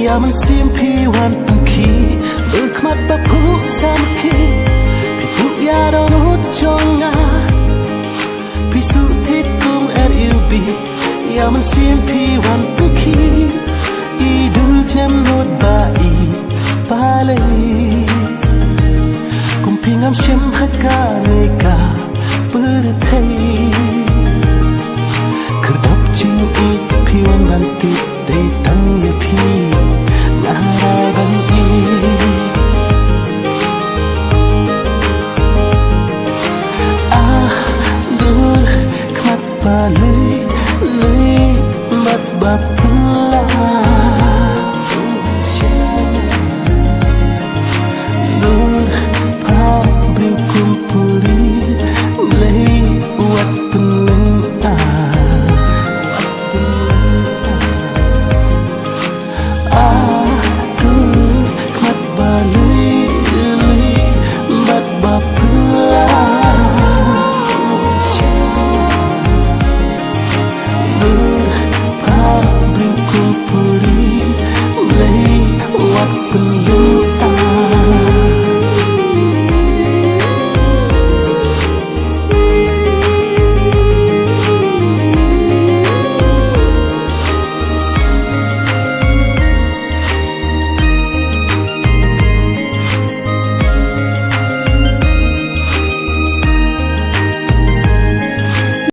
อย่ามันเสียมพี่วันปังคีเบิกมาตะผู้สามคีพี่ผู้ยาดอนหุดจงงาพี่สุทิศกุมRUBอย่ามันเสียมพี่วันปังคีอีดูเจมโนดบาอีปาเลยกุมพิงามชิมฮักกาเนกาเปิดเทยคือดับจริงอีกพี่วันบันติดได้ตั้งอย่าพี่